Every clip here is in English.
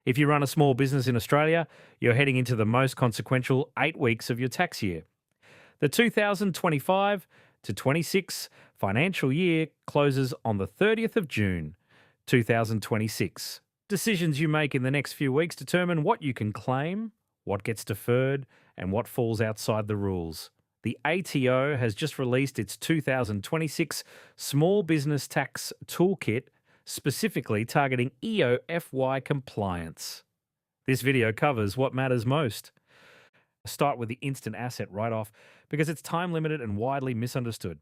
If you run a small business in Australia, you're heading into the most consequential 8 weeks of your tax year. The 2025 to 26 financial year closes on the 30th of June, 2026. Decisions you make in the next few weeks determine what you can claim, what gets deferred, and what falls outside the rules. The ATO has just released its 2026 Small Business Tax Toolkit, specifically targeting EOFY compliance. This video covers what matters most. Start with the instant asset write-off because it's time-limited and widely misunderstood.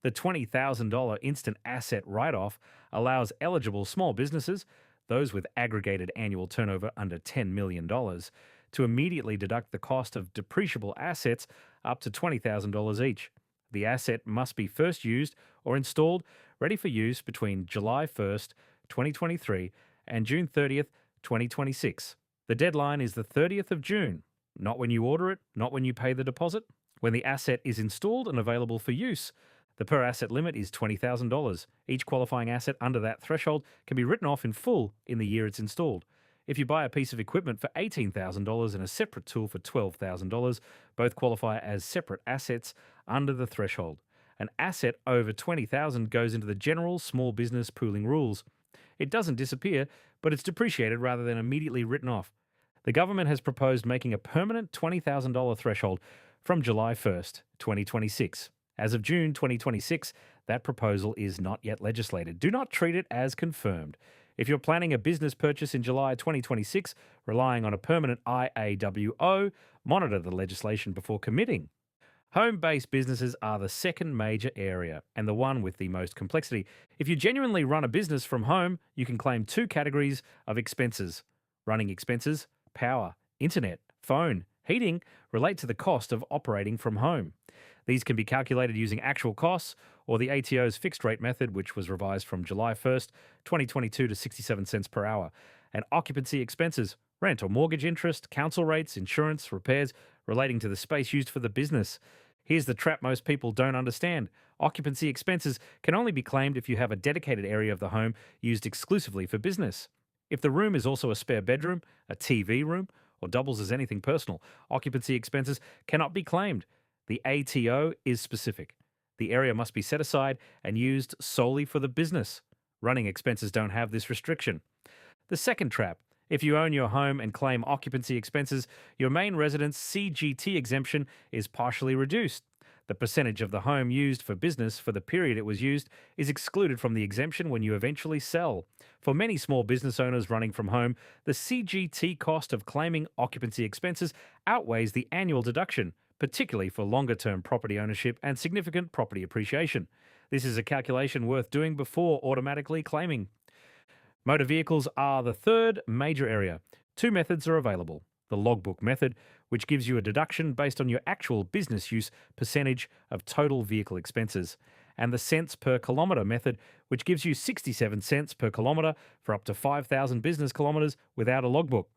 The $20,000 instant asset write-off allows eligible small businesses, those with aggregated annual turnover under $10 million, to immediately deduct the cost of depreciable assets up to $20,000 each. The asset must be first used or installed ready for use between July 1st, 2023 and June 30th, 2026. The deadline is the 30th of June. Not when you order it, not when you pay the deposit. When the asset is installed and available for use, the per asset limit is $20,000. Each qualifying asset under that threshold can be written off in full in the year it's installed. If you buy a piece of equipment for $18,000 and a separate tool for $12,000, both qualify as separate assets under the threshold. An asset over $20,000 goes into the general small business pooling rules. It doesn't disappear, but it's depreciated rather than immediately written off. The government has proposed making a permanent $20,000 threshold from July 1st, 2026. As of June 2026, that proposal is not yet legislated. Do not treat it as confirmed. If you're planning a business purchase in July 2026, relying on a permanent IAWO, monitor the legislation before committing. Home-based businesses are the second major area and the one with the most complexity. If you genuinely run a business from home, you can claim 2 categories of expenses. Running expenses, power, internet, phone, heating relate to the cost of operating from home. These can be calculated using actual costs or the ATO's fixed rate method, which was revised from July 1st, 2022 to 67 cents per hour. And occupancy expenses, rent or mortgage interest, council rates, insurance, repairs relating to the space used for the business. Here's the trap most people don't understand. Occupancy expenses can only be claimed if you have a dedicated area of the home used exclusively for business. If the room is also a spare bedroom, a TV room, or doubles as anything personal, occupancy expenses cannot be claimed. The ATO is specific. The area must be set aside and used solely for the business. Running expenses don't have this restriction. The second trap: if you own your home and claim occupancy expenses, your main residence CGT exemption is partially reduced. The percentage of the home used for business for the period it was used is excluded from the exemption when you eventually sell. For many small business owners running from home, the CGT cost of claiming occupancy expenses outweighs the annual deduction, particularly for longer-term property ownership and significant property appreciation. This is a calculation worth doing before automatically claiming. Motor vehicles are the third major area. 2 methods are available. The logbook method, which gives you a deduction based on your actual business use percentage of total vehicle expenses, and the cents per kilometre method, which gives you 67 cents per kilometre for up to 5,000 business kilometres without a logbook.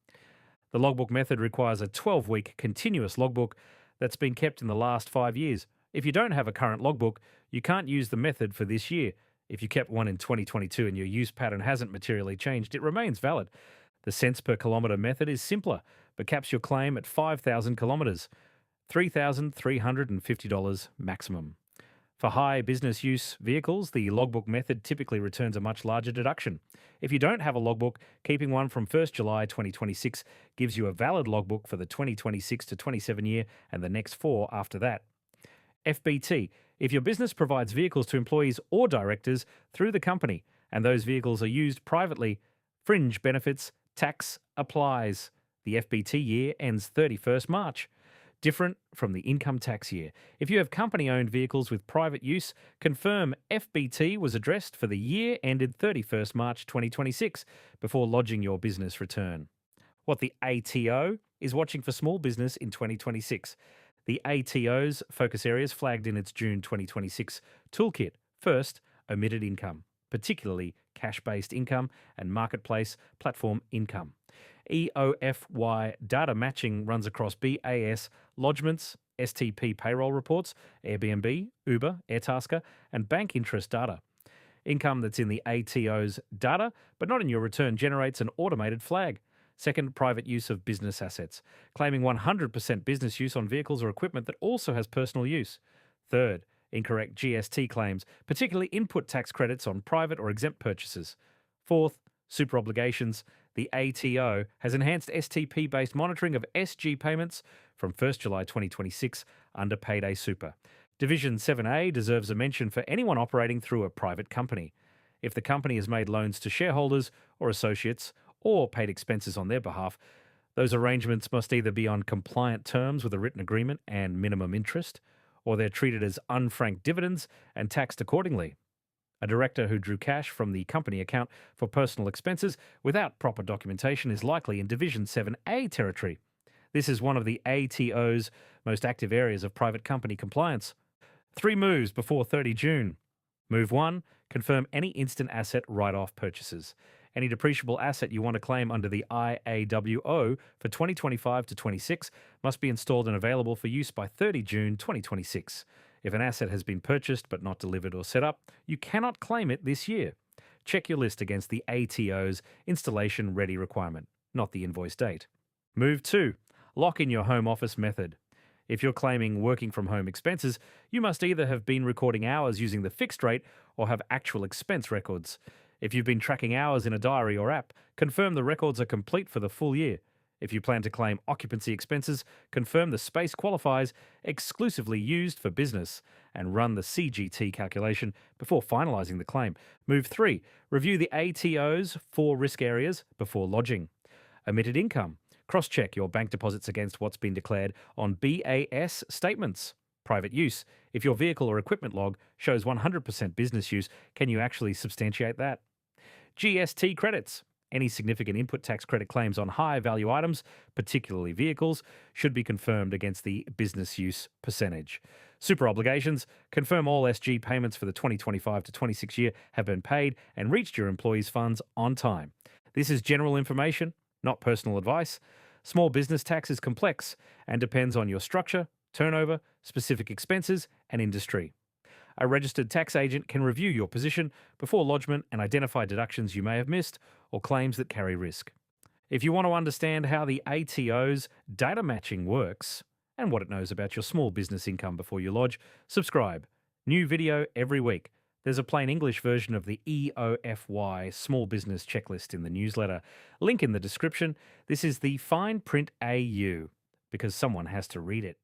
The logbook method requires a 12-week continuous logbook that's been kept in the last 5 years. If you don't have a current logbook, you can't use the method for this year. If you kept one in 2022 and your use pattern hasn't materially changed, it remains valid. The cents per kilometre method is simpler, but caps your claim at 5,000 kilometres, $3,350 maximum. For high business use vehicles, the logbook method typically returns a much larger deduction. If you don't have a logbook, keeping one from 1st July 2026 gives you a valid logbook for the 2026 to 27 year and the next 4 after that. FBT: if your business provides vehicles to employees or directors through the company and those vehicles are used privately, fringe benefits tax applies. The FBT year ends 31st March. Different from the income tax year. If you have company-owned vehicles with private use, confirm FBT was addressed for the year ended 31st March 2026 before lodging your business return. What the ATO is watching for small business in 2026. The ATO's focus areas flagged in its June 2026 toolkit. First, omitted income, particularly cash-based income and marketplace platform income. EOFY data matching runs across BAS lodgements, STP payroll reports, Airbnb, Uber, Airtasker, and bank interest data. Income that's in the ATO's data, but not in your return, generates an automated flag. Second, private use of business assets, claiming 100% business use on vehicles or equipment that also has personal use. Third, incorrect GST claims, particularly input tax credits on private or exempt purchases. Fourth, super obligations. The ATO has enhanced STP-based monitoring of SG payments from 1st July 2026 under Payday Super. Division 7A deserves a mention for anyone operating through a private company. If the company has made loans to shareholders or associates or paid expenses on their behalf, those arrangements must either be on compliant terms with a written agreement and minimum interest, or they're treated as unfranked dividends and taxed accordingly. A director who drew cash from the company account for personal expenses without proper documentation is likely in Division 7A territory. This is one of the ATO's most active areas of private company compliance. 3 moves before 30 June. Move 1, confirm any instant asset write-off purchases. Any depreciable asset you want to claim under the IAWO for 2025 to 26 must be installed and available for use by 30 June 2026. If an asset has been purchased but not delivered or set up, you cannot claim it this year. Check your list against the ATO's installation ready requirement, not the invoice date. Move 2, lock in your home office method. If you're claiming working from home expenses, you must either have been recording hours using the fixed rate or have actual expense records. If you've been tracking hours in a diary or app, confirm the records are complete for the full year. If you plan to claim occupancy expenses, confirm the space qualifies exclusively used for business and run the CGT calculation before finalising the claim. Move 3, review the ATO's 4 risk areas before lodging. Omitted income. Cross-check your bank deposits against what's been declared on BAS statements. Private use. If your vehicle or equipment log shows 100% business use, can you actually substantiate that? GST credits. Any significant input tax credit claims on high-value items, particularly vehicles, should be confirmed against the business use percentage. Super obligations. Confirm all SG payments for the 2025 to 26 year have been paid and reached your employees' funds on time. This is general information, not personal advice. Small business tax is complex and depends on your structure, turnover, specific expenses, and industry. A registered tax agent can review your position before lodgement and identify deductions you may have missed or claims that carry risk. If you want to understand how the ATO's data matching works and what it knows about your small business income before you lodge, subscribe. New video every week. There's a plain English version of the EOFY small business checklist in the newsletter. Link in the description. This is the fine print AU because someone has to read it.